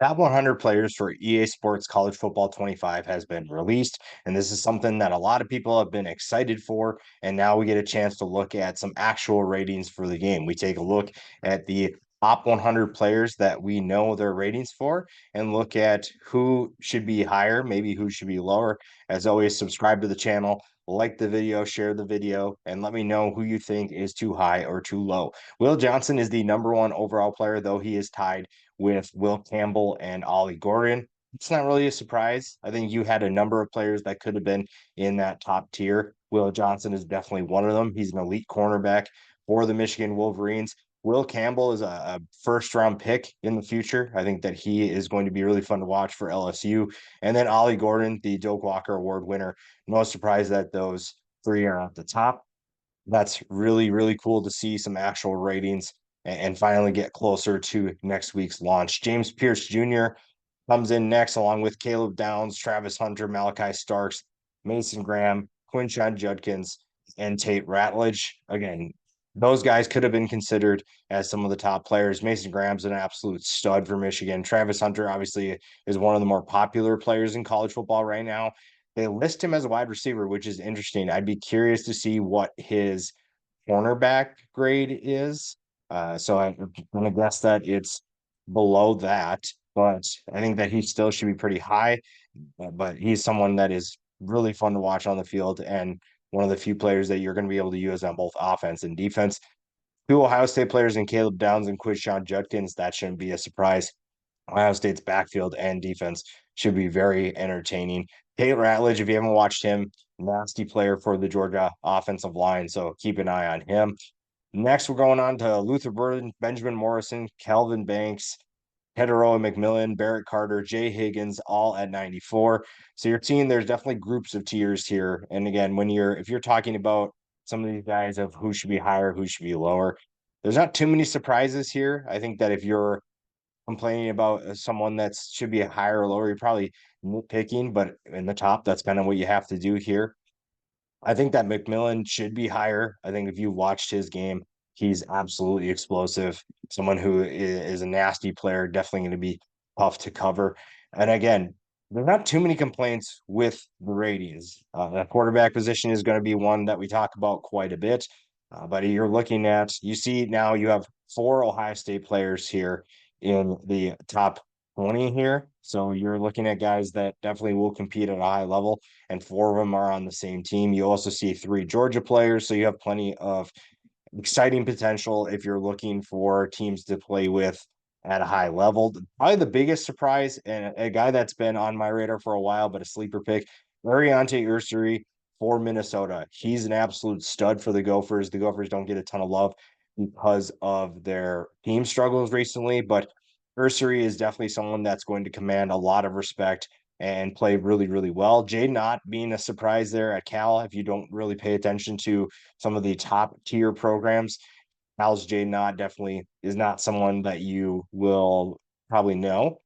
Top 100 players for EA Sports College Football 25 has been released, and this is something that a lot of people have been excited for. And now we get a chance to look at some actual ratings for the game. We take a look at the top 100 players that we know their ratings for and look at who should be higher, maybe who should be lower. As always, subscribe to the channel, like the video, share the video, and let me know who you think is too high or too low. Will Johnson is the number one overall player, though he is tied with Will Campbell and Ollie Gordon. It's not really a surprise. I think you had a number of players that could have been in that top tier. Will Johnson is definitely one of them. He's an elite cornerback for the Michigan Wolverines. Will Campbell is a first round pick in the future. I think that he is going to be really fun to watch for LSU. And then Ollie Gordon, the Doak Walker Award winner. No surprise that those three are at the top. That's really, really cool to see some actual ratings and finally get closer to next week's launch. James Pierce Jr. comes in next, along with Caleb Downs, Travis Hunter, Malachi Starks, Mason Graham, Quinshon Judkins, and Tate Ratledge. Again, those guys could have been considered as some of the top players. Mason Graham's an absolute stud for Michigan. Travis Hunter, obviously, is one of the more popular players in college football right now. They list him as a wide receiver, which is interesting. I'd be curious to see what his cornerback grade is. I'm going to guess that it's below that, but I think that he still should be pretty high. But he's someone that is really fun to watch on the field and one of the few players that you're going to be able to use on both offense and defense. Two Ohio State players in Caleb Downs and Quinshon Judkins. That shouldn't be a surprise. Ohio State's backfield and defense should be very entertaining. Tate Ratledge, if you haven't watched him, nasty player for the Georgia offensive line, so keep an eye on him. Next, we're going on to Luther Burden, Benjamin Morrison, Calvin Banks, Hetero McMillan, Barrett Carter, Jay Higgins, all at 94. So you're seeing there's definitely groups of tiers here. And again, if you're talking about some of these guys of who should be higher, who should be lower, there's not too many surprises here. I think that if you're complaining about someone that should be a higher or lower, you're probably nitpicking, but in the top, that's kind of what you have to do here. I think that McMillan should be higher. I think if you watched his game, he's absolutely explosive. Someone who is a nasty player, definitely going to be tough to cover. And again, there's not too many complaints with the ratings. The quarterback position is going to be one that we talk about quite a bit. But you see now you have four Ohio State players here in the top 20 here. So you're looking at guys that definitely will compete at a high level, and four of them are on the same team. You also see three Georgia players, so you have plenty of exciting potential if you're looking for teams to play with at a high level. Probably the biggest surprise, and a guy that's been on my radar for a while, but a sleeper pick, Ariante Ursary for Minnesota. He's an absolute stud for the Gophers. The Gophers don't get a ton of love because of their team struggles recently, but Ursary is definitely someone that's going to command a lot of respect and play really, really well. Jay Not being a surprise there at Cal, if you don't really pay attention to some of the top tier programs, Cal's Jay Not definitely is not someone that you will probably know.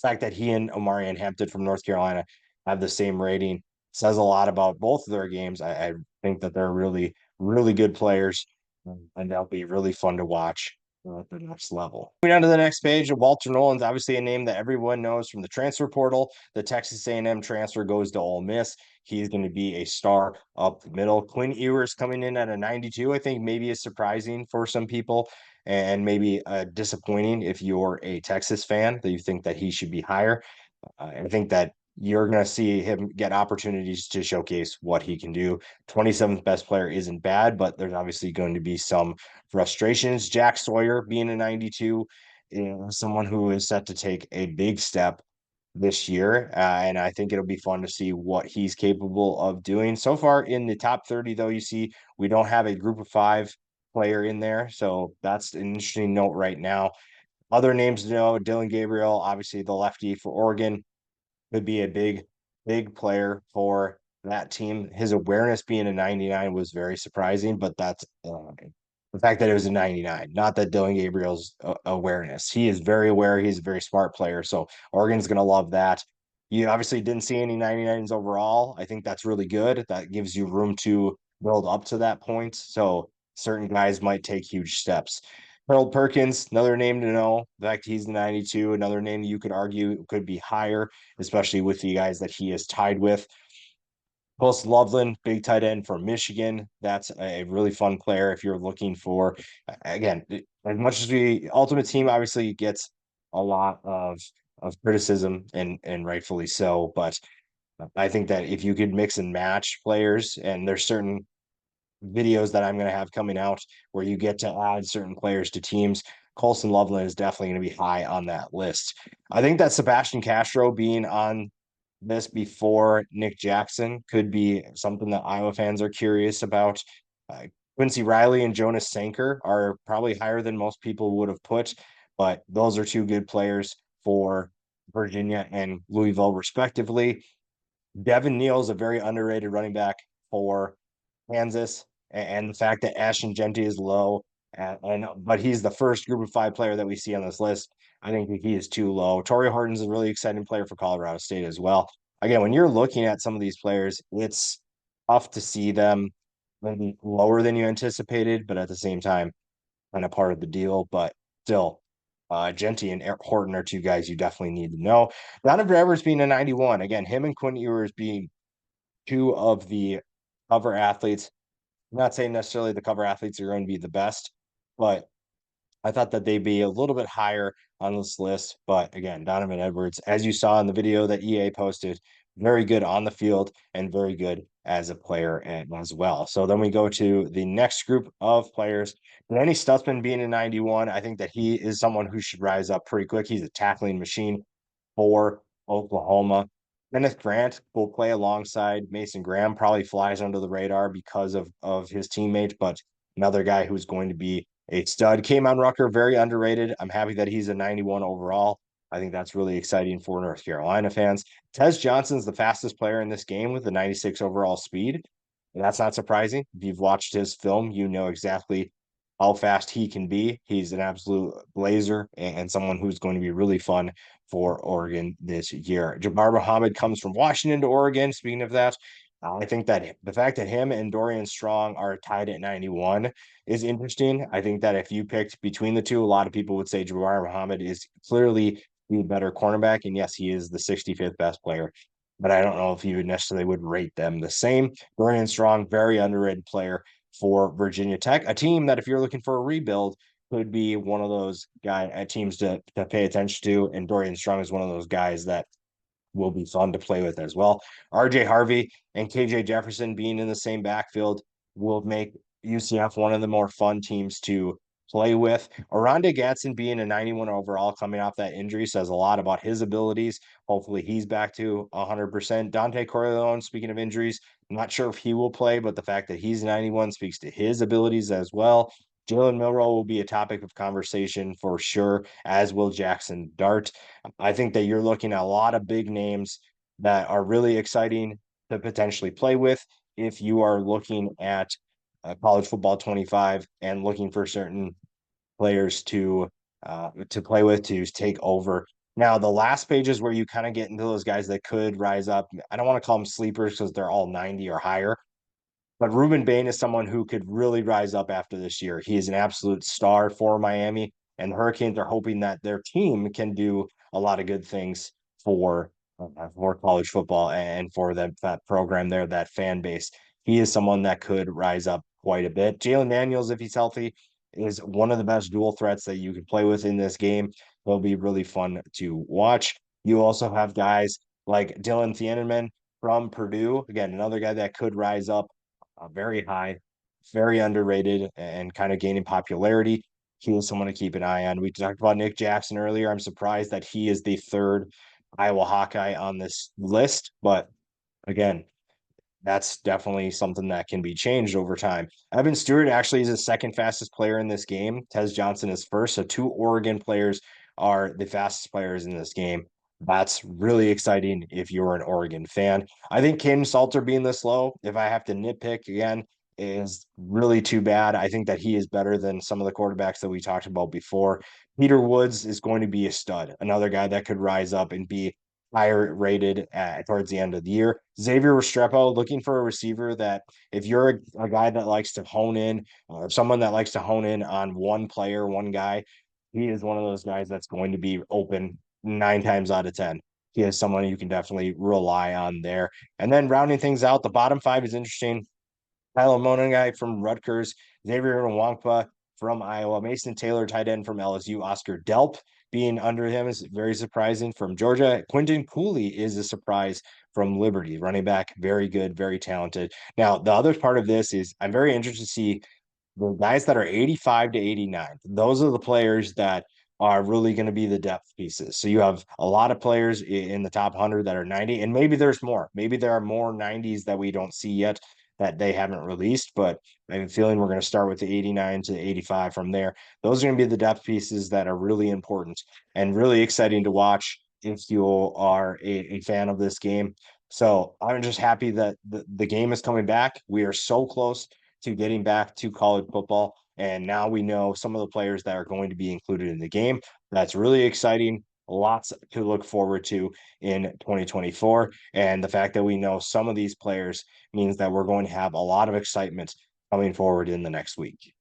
The fact that he and Omarion Hampton from North Carolina have the same rating says a lot about both of their games. I think that they're really, really good players, and they'll be really fun to watch at the next level. Moving on to the next page, Walter Nolan's obviously a name that everyone knows from the transfer portal. The Texas A&M transfer goes to Ole Miss. He's going to be a star up the middle. Quinn Ewers coming in at a 92, I think maybe is surprising for some people and maybe disappointing if you're a Texas fan that you think that he should be higher. I think that you're going to see him get opportunities to showcase what he can do. 27th best player isn't bad, but there's obviously going to be some frustrations. Jack Sawyer being a 92, someone who is set to take a big step this year. And I think it'll be fun to see what he's capable of doing. So far in the top 30, though, you see we don't have a group of five player in there. So that's an interesting note right now. Other names to know, Dylan Gabriel, obviously the lefty for Oregon, could be a big, big player for that team. His awareness being a 99 was very surprising, but that's the fact that it was a 99, not that Dylan Gabriel's awareness. He is very aware. He's a very smart player. So Oregon's going to love that. You obviously didn't see any 99s overall. I think that's really good. That gives you room to build up to that point. So certain guys might take huge steps. Harold Perkins, another name to know. The fact he's the 92, another name you could argue could be higher, especially with the guys that he is tied with. Colston Loveland, big tight end for Michigan. That's a really fun player if you're looking for, again, as much as the Ultimate Team obviously gets a lot of criticism and rightfully so, but I think that if you could mix and match players, and there's certain videos that I'm going to have coming out where you get to add certain players to teams. Colston Loveland is definitely going to be high on that list. I think that Sebastian Castro being on this before Nick Jackson could be something that Iowa fans are curious about. Uh, Quincy Riley and Jonas Sanker are probably higher than most people would have put, but those are two good players for Virginia and Louisville, respectively. Devin Neal is a very underrated running back for Kansas, and the fact that Ashton Jeanty is low, but he's the first Group of Five player that we see on this list. I think that he is too low. Torrey Horton's a really exciting player for Colorado State as well. Again, when you're looking at some of these players, it's tough to see them maybe lower than you anticipated, but at the same time, kind of part of the deal. But still, Genty and Horton are two guys you definitely need to know. Donovan Edwards being a 91. Again, him and Quinn Ewers being two of the cover athletes. I'm not saying necessarily the cover athletes are going to be the best, but I thought that they'd be a little bit higher on this list. But again, Donovan Edwards, as you saw in the video that EA posted, very good on the field and very good as a player as well. So then we go to the next group of players. Danny Stutzman being a 91, I think that he is someone who should rise up pretty quick. He's a tackling machine for Oklahoma. Kenneth Grant will play alongside Mason Graham, probably flies under the radar because of his teammate, but another guy who's going to be a stud. Kamon Rucker, very underrated. I'm happy that he's a 91 overall. I think that's really exciting for North Carolina fans. Tez Johnson's the fastest player in this game with the 96 overall speed. And that's not surprising. If you've watched his film, you know exactly how fast he can be. He's an absolute blazer and someone who's going to be really fun for Oregon this year. Jabbar Muhammad comes from Washington to Oregon. Speaking of that, I think that the fact that him and Dorian Strong are tied at 91 is interesting. I think that if you picked between the two, a lot of people would say Jabbar Muhammad is clearly the better cornerback. And yes, he is the 65th best player. But I don't know if you necessarily would rate them the same. Dorian Strong, very underrated player for Virginia Tech, a team that if you're looking for a rebuild, could be one of those teams to pay attention to. And Dorian Strong is one of those guys that will be fun to play with as well. RJ Harvey and KJ Jefferson being in the same backfield will make UCF one of the more fun teams to play with. Oronde Gadsden being a 91 overall coming off that injury says a lot about his abilities. Hopefully he's back to 100%. Dante Corleone, speaking of injuries, I'm not sure if he will play, but the fact that he's 91 speaks to his abilities as well. Jalen Milroe will be a topic of conversation for sure, as will Jackson Dart. I think that you're looking at a lot of big names that are really exciting to potentially play with if you are looking at college football 25 and looking for certain players to play with to take over. Now, the last page is where you kind of get into those guys that could rise up. I don't want to call them sleepers because they're all 90 or higher, but Ruben Bain is someone who could really rise up after this year. He is an absolute star for Miami, and the Hurricanes are hoping that their team can do a lot of good things for college football and for that program there, that fan base. He is someone that could rise up quite a bit. Jalen Daniels, if he's healthy, is one of the best dual threats that you can play with in this game. He'll be really fun to watch. You also have guys like Dylan Thieneman from Purdue. Again, another guy that could rise up very high, very underrated, and kind of gaining popularity. He is someone to keep an eye on. We talked about Nick Jackson earlier. I'm surprised that he is the third Iowa Hawkeye on this list, but again, that's definitely something that can be changed over time. Evan Stewart actually is the second fastest player in this game. Tez Johnson is first. So two Oregon players are the fastest players in this game. That's really exciting if you're an Oregon fan. I think Caden Salter being this low, if I have to nitpick again, is really too bad. I think that he is better than some of the quarterbacks that we talked about before. Peter Woods is going to be a stud, another guy that could rise up and be higher rated towards the end of the year. Xavier Restrepo, looking for a receiver that if you're a guy that likes to hone in, or someone that likes to hone in on one player, one guy, he is one of those guys that's going to be open 9 times out of 10. He is someone you can definitely rely on there. And then rounding things out, the bottom five is interesting. Tyler Monangai from Rutgers, Xavier Nwankpa from Iowa, Mason Taylor, tight end from LSU, Oscar Delp being under him is very surprising from Georgia. Quinton Cooley is a surprise from Liberty, running back, very good, very talented. Now, the other part of this is I'm very interested to see the guys that are 85 to 89. Those are the players that are really going to be the depth pieces. So you have a lot of players in the top 100 that are 90, and maybe there's more. Maybe there are more 90s that we don't see yet that they haven't released, but I have a feeling we're going to start with the 89 to 85 from there. Those are going to be the depth pieces that are really important and really exciting to watch if you are a fan of this game. So I'm just happy that the game is coming back. We are so close to getting back to college football. And now we know some of the players that are going to be included in the game. That's really exciting. Lots to look forward to in 2024. And the fact that we know some of these players means that we're going to have a lot of excitement coming forward in the next week.